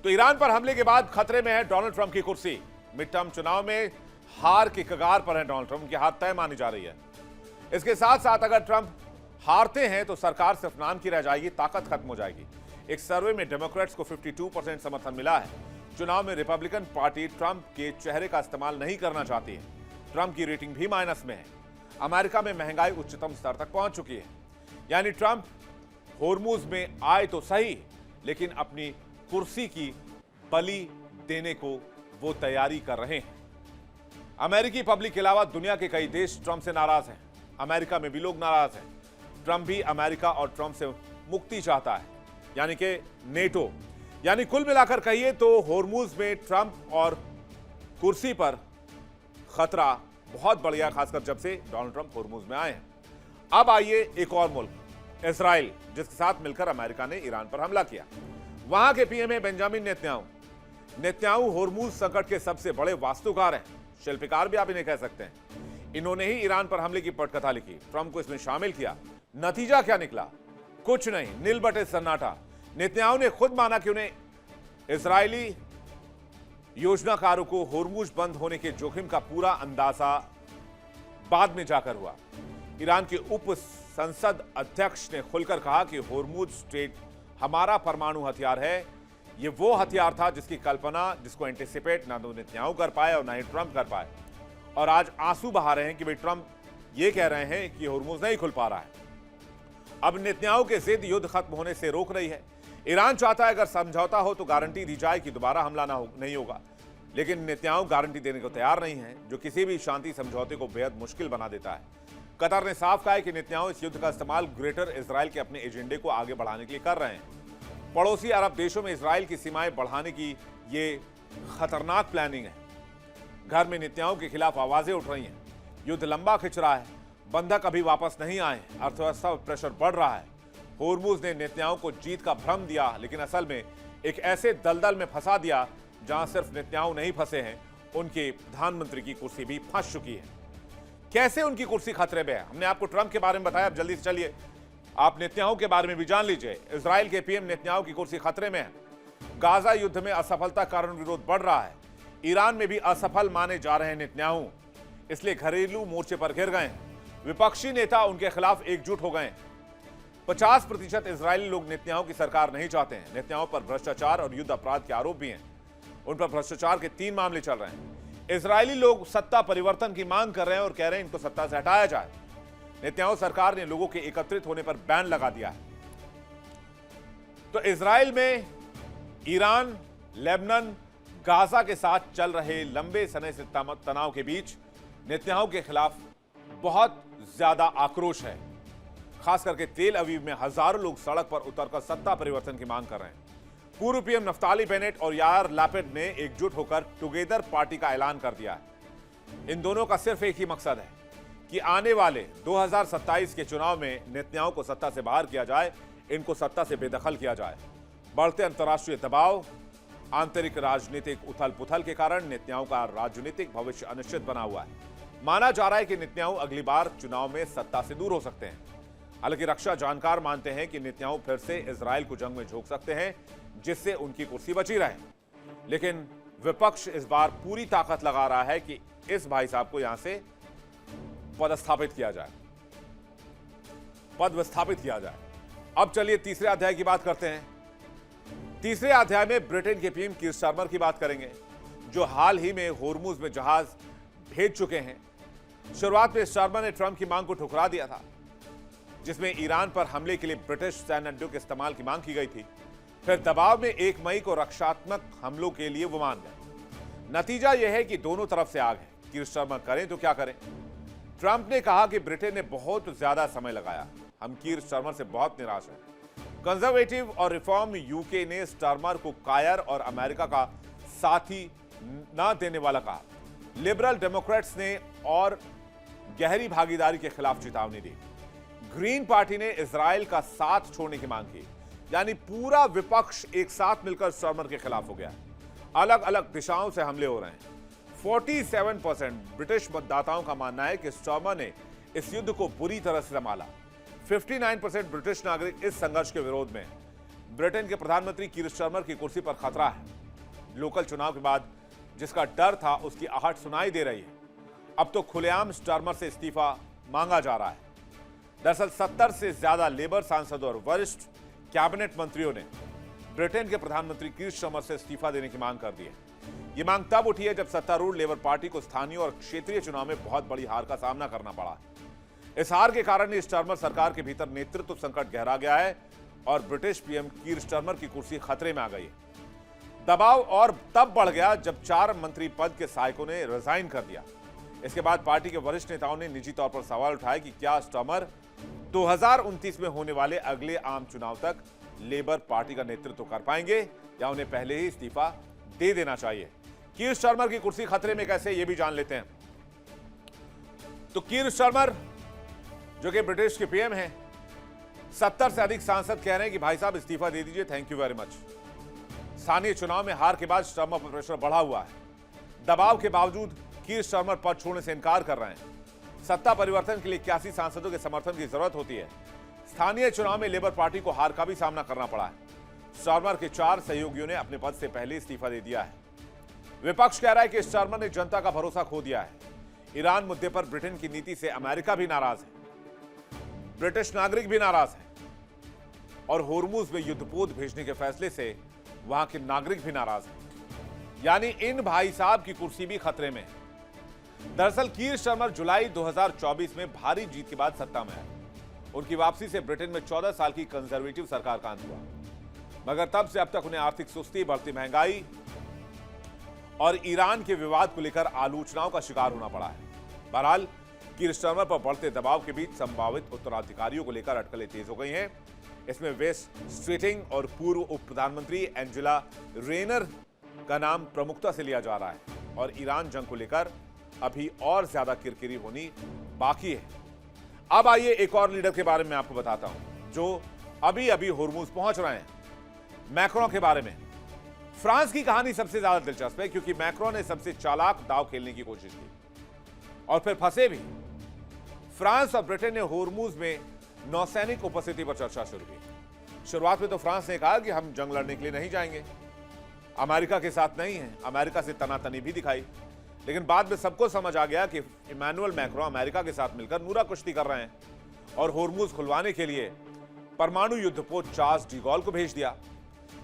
तो ईरान पर हमले के बाद खतरे में है डोनाल्ड ट्रंप की कुर्सी। मिड टर्म चुनाव में हार की कगार पर है डोनाल्ड ट्रंप, उनकी हार तय मानी जा रही है। इसके साथ साथ अगर ट्रंप हारते हैं तो सरकार सिर्फ नाम की रह जाएगी, ताकत खत्म हो जाएगी। एक सर्वे में डेमोक्रेट्स को 52% समर्थन मिला है। चुनाव में रिपब्लिकन पार्टी ट्रंप के चेहरे का इस्तेमाल नहीं करना चाहती है। ट्रंप की रेटिंग भी माइनस में है। अमेरिका में महंगाई उच्चतम स्तर तक पहुंच चुकी है। यानी ट्रंप होर्मुज में आए तो सही, लेकिन अपनी कुर्सी की बलि देने को वो तैयारी कर रहे हैं। अमेरिकी पब्लिक के अलावा दुनिया के कई देश ट्रंप से नाराज हैं। अमेरिका में भी लोग नाराज हैं। ट्रंप भी अमेरिका और ट्रंप से मुक्ति चाहता है, यानी कि नेटो। यानी कुल मिलाकर कहिए तो होर्मुज में ट्रंप और कुर्सी पर खतरा बहुत बढ़िया, खासकर जब से डोनाल्ड ट्रंप होर्मुज में आए हैं। अब आइए एक और मुल्क, इजराइल, जिसके साथ मिलकर अमेरिका ने ईरान पर हमला किया। वहां के पीएम है बेंजामिन नेतन्याहू। नेतन्याहू होर्मुज संकट के सबसे बड़े वास्तुकार हैं, शिल्पकार भी आप इन्हें कह सकते हैं। इन्होंने ही ईरान पर हमले की पटकथा लिखी, ट्रंप को इसमें शामिल किया। नतीजा क्या निकला? कुछ नहीं, नील बटे सन्नाटा। नेतन्याहू ने खुद माना कि उन्हें इजरायली योजनाकारों को होर्मुज बंद होने के जोखिम का पूरा अंदाजा बाद में जाकर हुआ। ईरान के उप संसद अध्यक्ष ने खुलकर कहा कि होर्मुज स्ट्रेट हमारा परमाणु हथियार है। यह वो हथियार था जिसकी कल्पना, जिसको एंटिसिपेट ना तो नेतन्याहू कर पाए और ना ही ट्रंप कर पाए। और आज आंसू बहा रहे हैं कि भाई ट्रंप ये कह रहे हैं कि होर्मुज नहीं खुल पा रहा है। अब नेतन्याहू के जिद युद्ध खत्म होने से रोक रही है। ईरान चाहता है अगर समझौता हो तो गारंटी दी जाए कि दोबारा हमला नहीं होगा, लेकिन नेतन्याहू गारंटी देने को तैयार नहीं है, जो किसी भी शांति समझौते को बेहद मुश्किल बना देता है। कतर ने साफ कहा है कि नेतन्याहू इस युद्ध का इस्तेमाल ग्रेटर इजराइल के अपने एजेंडे को आगे बढ़ाने के लिए कर रहे हैं। पड़ोसी अरब देशों में इजराइल की सीमाएं बढ़ाने की ये खतरनाक प्लानिंग है। घर में नेतन्याहू के खिलाफ आवाजें उठ रही हैं। युद्ध लंबा खिंच रहा है, बंधक अभी वापस नहीं आए, अर्थव्यवस्था पर प्रेशर बढ़ रहा है। होर्मुज ने नेतन्याहू को जीत का भ्रम दिया, लेकिन असल में एक ऐसे दलदल में फंसा दिया जहां सिर्फ नेतन्याहू नहीं फंसे हैं, उनके प्रधानमंत्री की कुर्सी भी फंस चुकी है। कैसे उनकी कुर्सी खतरे में है? हमने आपको ट्रंप के बारे में बताया, अब जल्दी से चलिए आप नेतन्याहू के बारे में भी जान लीजिए। इजराइल के पीएम नेतन्याहू की कुर्सी खतरे में है। गाजा युद्ध में असफलता के कारण विरोध बढ़ रहा है। ईरान में भी असफल माने जा रहे हैं नेतन्याहू, इसलिए घरेलू मोर्चे पर घिर गए हैं। विपक्षी नेता उनके खिलाफ एकजुट हो गए। 50% इजरायली लोग नेतन्याहू की सरकार नहीं चाहते हैं। नेतन्याहू पर भ्रष्टाचार और युद्ध अपराध के आरोप भी हैं। उन पर भ्रष्टाचार के 3 मामले चल रहे हैं। इजरायली लोग सत्ता परिवर्तन की मांग कर रहे हैं और कह रहे हैं इनको सत्ता से हटाया जाए। नेतन्याहू सरकार ने लोगों के एकत्रित होने पर बैन लगा दिया है। तो इजराइल में ईरान, लेबनान, गाजा के साथ चल रहे लंबे समय से तनाव के बीच नेतन्याहू के खिलाफ बहुत ज्यादा आक्रोश है। खास करके तेल अवीव में हजारों लोग सड़क पर उतरकर सत्ता परिवर्तन की मांग कर रहे हैं। पूर्व पीएम नफ्ताली बेनेट और यार लैपिड ने एकजुट होकर टुगेदर पार्टी का ऐलान कर दिया है। इन दोनों का सिर्फ एक ही मकसद है कि आने वाले 2027 के चुनाव में नेतन्याहू को सत्ता से बाहर किया जाए, इनको सत्ता से बेदखल किया जाए। बढ़ते अंतर्राष्ट्रीय दबाव, आंतरिक राजनीतिक उथल पुथल के कारण नेतन्याहू का राजनीतिक भविष्य अनिश्चित बना हुआ है। माना जा रहा है कि नेतन्याहू अगली बार चुनाव में सत्ता से दूर हो सकते हैं। हालांकि रक्षा जानकार मानते हैं कि नेतन्याहू फिर से इजराइल को जंग में झोंक सकते हैं, जिससे उनकी कुर्सी बची रहे। लेकिन विपक्ष इस बार पूरी ताकत लगा रहा है कि इस भाई साहब को यहां से पदस्थापित किया जाए, पद विस्थापित किया जाए। अब चलिए तीसरे अध्याय की बात करते हैं। तीसरे अध्याय में ब्रिटेन के पीएम कीर स्टारमर की बात करेंगे, जो हाल ही में होर्मुज में जहाज भेज चुके हैं। शुरुआत में स्टारमर ने ट्रंप की मांग को ठुकरा दिया था, जिसमें ईरान पर हमले के लिए ब्रिटिश सैन्य अड्डों के इस्तेमाल की मांग की गई थी। फिर दबाव में 1 मई को रक्षात्मक हमलों के लिए वो मान गए। नतीजा यह है कि दोनों तरफ से आग है। कीर स्टारमर करें तो क्या करें? ट्रंप ने कहा कि ब्रिटेन ने बहुत ज्यादा समय लगाया, हम कीर स्टारमर से बहुत निराश हैं। कंजर्वेटिव और रिफॉर्म यूके ने स्टारमर को कायर और अमेरिका का साथी न देने वाला कहा। लिबरल डेमोक्रेट्स ने और गहरी भागीदारी के खिलाफ चेतावनी दी। ग्रीन पार्टी ने इजराइल का साथ छोड़ने की मांग की। यानी पूरा विपक्ष एक साथ मिलकर स्टारमर के खिलाफ हो गया। अलग अलग दिशाओं से हमले हो रहे हैं। 47% ब्रिटिश मतदाताओं का मानना है कि स्टारमर ने इस युद्ध को बुरी तरह से संभाला। 59% ब्रिटिश नागरिक इस संघर्ष के विरोध में हैं। ब्रिटेन के प्रधानमंत्री कीर स्टारमर की कुर्सी पर खतरा है। लोकल चुनाव के बाद जिसका डर था उसकी आहट सुनाई दे रही है। अब तो खुलेआम स्टारमर से इस्तीफा मांगा जा रहा है। दरअसल 70 से ज्यादा लेबर सांसदों और वरिष्ठ कैबिनेट मंत्रियों ने ब्रिटेन के प्रधानमंत्री कीर स्टारमर से इस्तीफा देने की मांग कर दी है। यह मांग तब उठी है जब सत्तारूढ़ लेबर पार्टी को स्थानीय और क्षेत्रीय चुनाव में बहुत बड़ी हार का सामना करना पड़ा। इस हार के कारण स्टारमर सरकार के भीतर नेतृत्व संकट गहरा गया है और ब्रिटिश पीएम कीर स्टारमर की कुर्सी खतरे में आ गई है। दबाव और तब बढ़ गया जब 4 मंत्री पद के सहायकों ने रिजाइन कर दिया। इसके बाद पार्टी के वरिष्ठ नेताओं ने निजी तौर पर सवाल उठाया कि क्या स्टारमर 2029 में होने वाले अगले आम चुनाव तक लेबर पार्टी का नेतृत्व कर पाएंगे या उन्हें पहले ही इस्तीफा दे देना चाहिए। कीर स्टारमर की कुर्सी खतरे में कैसे, ये भी जान लेते हैं। तो कीर स्टारमर जो कि ब्रिटिश के पीएम हैं, 70 से अधिक सांसद कह रहे हैं कि भाई साहब इस्तीफा दे दीजिए, थैंक यू वेरी मच। स्थानीय चुनाव में हार के बाद स्टारमर पर प्रेशर बढ़ा हुआ है। दबाव के बावजूद कीर स्टारमर पद छोड़ने से इनकार कर रहे हैं। सत्ता परिवर्तन के लिए 81 सांसदों के समर्थन की जरूरत होती है। स्थानीय चुनाव में लेबर पार्टी को हार का भी सामना करना पड़ा है। स्टारमर के 4 सहयोगियों ने अपने पद से पहले इस्तीफा दे दिया है। विपक्ष कह रहा है कि स्टारमर ने जनता का भरोसा खो दिया है। ईरान मुद्दे पर ब्रिटेन की नीति से अमेरिका भी नाराज है, ब्रिटिश नागरिक भी नाराज है और होर्मुज में युद्धपोत भेजने के फैसले से वहां के नागरिक भी नाराज हैं। यानी इन भाई साहब की कुर्सी भी खतरे में है। दरअसल कीर स्टारमर जुलाई 2024 में भारी जीत के बाद सत्ता में आए। उनकी वापसी से ब्रिटेन में 14 साल की कंजर्वेटिव सरकार का अंत हुआ, मगर तब से अब तक उन्हें आर्थिक सुस्ती, बढ़ती महंगाई और ईरान के विवाद को लेकर आलोचनाओं का शिकार होना पड़ा है। बहरहाल कीर स्टारमर पर बढ़ते दबाव के बीच संभावित उत्तराधिकारियों को लेकर अटकलें तेज हो गई हैं। इसमें वेस्ट स्ट्रीटिंग और पूर्व उप प्रधानमंत्री एंजेला रेनर का नाम प्रमुखता से लिया जा रहा है और ईरान जंग को लेकर अभी और ज्यादा किरकिरी होनी बाकी है। अब आइए एक और लीडर के बारे में आपको बताता हूं जो अभी अभी होर्मुज पहुंच रहे हैं, मैक्रों के बारे में। फ्रांस की कहानी सबसे ज्यादा दिलचस्प है क्योंकि मैक्रों ने सबसे चालाक दांव खेलने की कोशिश की और फिर फंसे भी। फ्रांस और ब्रिटेन ने होर्मुज में नौसैनिक उपस्थिति पर चर्चा शुरू की। शुरुआत में तो फ्रांस ने कहा कि हम जंग लड़ने के लिए नहीं जाएंगे, अमेरिका के साथ नहीं है, अमेरिका से तनातनी भी दिखाई। लेकिन बाद में सबको समझ आ गया कि इमैनुअल मैक्रो अमेरिका के साथ मिलकर नूरा कुश्ती कर रहे हैं और होर्मुज खुलवाने के लिए परमाणु युद्धपोत चार्ल्स डी गॉल को भेज दिया।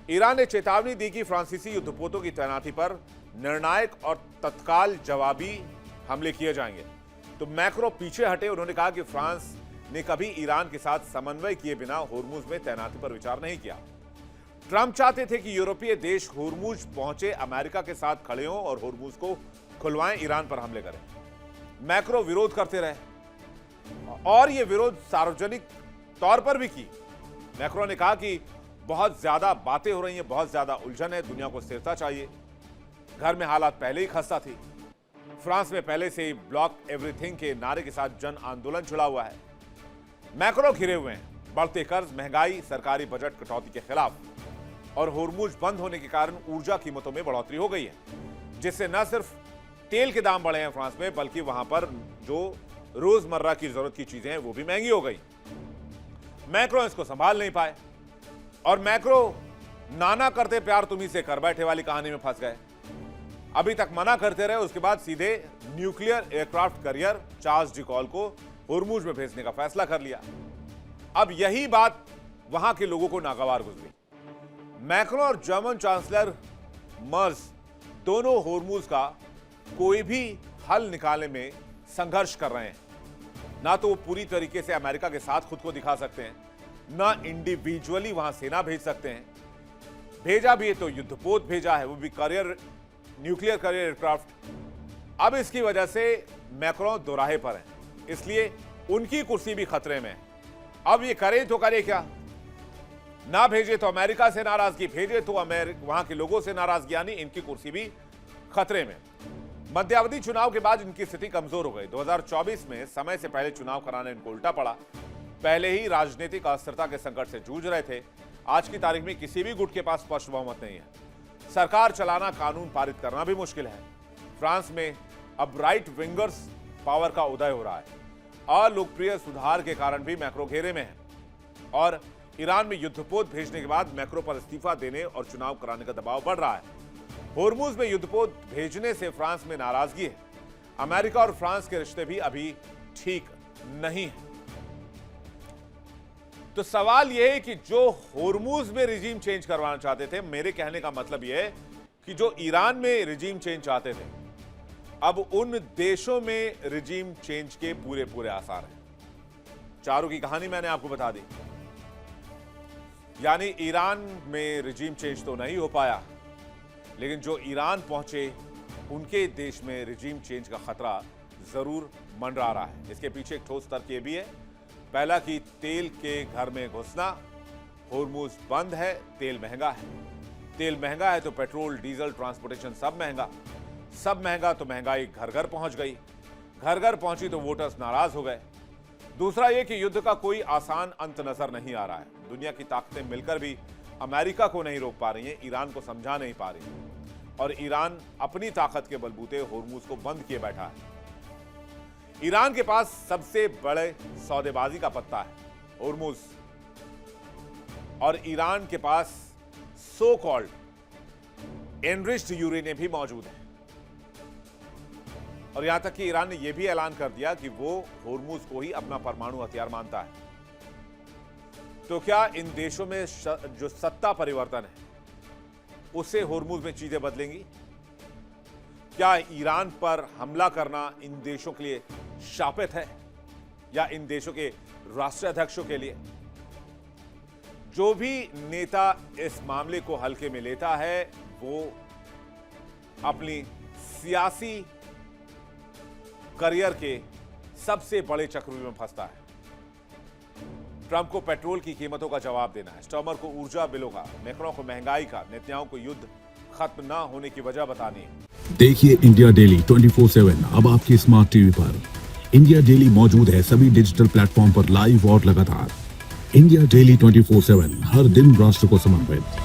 ईरान ने चेतावनी दी कि फ्रांसीसी युद्धपोतों की तैनाती पर निर्णायक और तत्काल जवाबी हमले किए जाएंगे। तो मैक्रो पीछे हटे। उन्होंने कहा कि फ्रांस ने कभी ईरान के साथ समन्वय किए बिना होर्मुज में तैनाती पर विचार नहीं किया। ट्रंप चाहते थे कि यूरोपीय देश होर्मुज पहुंचे, अमेरिका के साथ खड़े हों और होर्मुज को खुलवाएं, ईरान पर हमले करें। मैक्रो विरोध करते रहे और यह विरोध सार्वजनिक तौर पर भी की। मैक्रो ने कहा कि बहुत ज्यादा बातें हो रही हैं, बहुत ज्यादा उलझन है, दुनिया को स्थिरता चाहिए। घर में हालात पहले ही खस्ता थी। फ्रांस में पहले से ही ब्लॉक एवरीथिंग के नारे के साथ जन आंदोलन छिड़ा हुआ है। मैक्रो घिरे हुए हैं बढ़ते कर्ज, महंगाई, सरकारी बजट कटौती के खिलाफ और होर्मुज बंद होने के कारण ऊर्जा कीमतों में बढ़ोतरी हो गई है, जिससे न सिर्फ तेल के दाम बढ़े हैं फ्रांस में, बल्कि वहां पर जो रोजमर्रा की जरूरत की चीजें हैं वो भी महंगी हो गई। मैक्रो इसको संभाल नहीं पाए और मैक्रो नाना करते प्यार तुम्ही से कर बैठे वाली कहानी में फंस गए। अभी तक मना करते रहे, उसके बाद सीधे nuclear aircraft carrier Charles de Gaulle को होर्मुज में भेजने का फैसला कर लिया। अब यही बात वहां के लोगों को नागवार गुजरी। मैक्रो और जर्मन चांसलर मर्ज दोनों होर्मुज का कोई भी हल निकालने में संघर्ष कर रहे हैं। ना तो वो पूरी तरीके से अमेरिका के साथ खुद को दिखा सकते हैं, ना इंडिविजुअली वहां सेना भेज सकते हैं। भेजा भी है तो युद्धपोत भेजा है, वो भी कैरियर, न्यूक्लियर कैरियर एयरक्राफ्ट। अब इसकी वजह से मैक्रो दोराहे पर हैं, इसलिए उनकी कुर्सी भी खतरे में है। अब ये करे तो करे क्या? ना भेजे तो अमेरिका से नाराजगी, भेजे तो वहां के लोगों से नाराजगी, यानी इनकी कुर्सी भी खतरे में। मध्यावधि चुनाव के बाद इनकी स्थिति कमजोर हो गई। 2024 में समय से पहले चुनाव कराना इनको उल्टा पड़ा। पहले ही राजनीतिक अस्थिरता के संकट से जूझ रहे थे। आज की तारीख में किसी भी गुट के पास स्पष्ट बहुमत नहीं है। सरकार चलाना, कानून पारित करना भी मुश्किल है। फ्रांस में अब राइट विंगर्स पावर का उदय हो रहा है। अलोकप्रिय सुधार के कारण भी मैक्रो घेरे में है और ईरान में युद्धपोत भेजने के बाद मैक्रो पर इस्तीफा देने और चुनाव कराने का दबाव बढ़ रहा है। होर्मुज में युद्धपोत भेजने से फ्रांस में नाराजगी है। अमेरिका और फ्रांस के रिश्ते भी अभी ठीक नहीं है। तो सवाल यह है कि जो होर्मुज में रिजीम चेंज करवाना चाहते थे, मेरे कहने का मतलब यह है कि जो ईरान में रिजीम चेंज चाहते थे, अब उन देशों में रिजीम चेंज के पूरे पूरे आसार हैं। चारों की कहानी मैंने आपको बता दी। यानी ईरान में रिजीम चेंज तो नहीं हो पाया, लेकिन जो ईरान पहुंचे उनके देश में रिजीम चेंज का खतरा जरूर मंडरा रहा है। इसके पीछे एक ठोस तर्क यह भी है, पहला कि तेल के घर में घुसना। होर्मुज बंद है, तेल महंगा है। तेल महंगा है तो पेट्रोल, डीजल, ट्रांसपोर्टेशन सब महंगा। सब महंगा तो महंगाई घर घर पहुंच गई। घर घर पहुंची तो वोटर्स नाराज हो गए। दूसरा यह कि युद्ध का कोई आसान अंत नजर नहीं आ रहा है। दुनिया की ताकतें मिलकर भी अमेरिका को नहीं रोक पा रही हैं, ईरान को समझा नहीं पा रही हैं। और ईरान अपनी ताकत के बलबूते होर्मुज को बंद किए बैठा है। ईरान के पास सबसे बड़े सौदेबाजी का पत्ता है होर्मुज, और ईरान के पास सो कॉल्ड एनरिच्ड यूरेनियम भी मौजूद है। और यहां तक कि ईरान ने यह भी ऐलान कर दिया कि वो होर्मुज को ही अपना परमाणु हथियार मानता है। तो क्या इन देशों में जो सत्ता परिवर्तन है उससे होर्मुज में चीजें बदलेंगी? क्या ईरान पर हमला करना इन देशों के लिए शापित है, या इन देशों के राष्ट्राध्यक्षों के लिए? जो भी नेता इस मामले को हल्के में लेता है वो अपनी सियासी करियर के सबसे बड़े चक्रव्यूह में फंसता है। ट्रंप को पेट्रोल की कीमतों का जवाब देना है, स्टर्मर को ऊर्जा बिलों का, मैक्रों को महंगाई का, नेतन्याहू को युद्ध खत्म ना होने की वजह बतानी है। देखिए इंडिया डेली 24/7 अब आपकी स्मार्ट टीवी पर। इंडिया डेली मौजूद है सभी डिजिटल प्लेटफॉर्म पर लाइव और लगातार। इंडिया डेली 24/7 हर दिन राष्ट्र को समर्पित।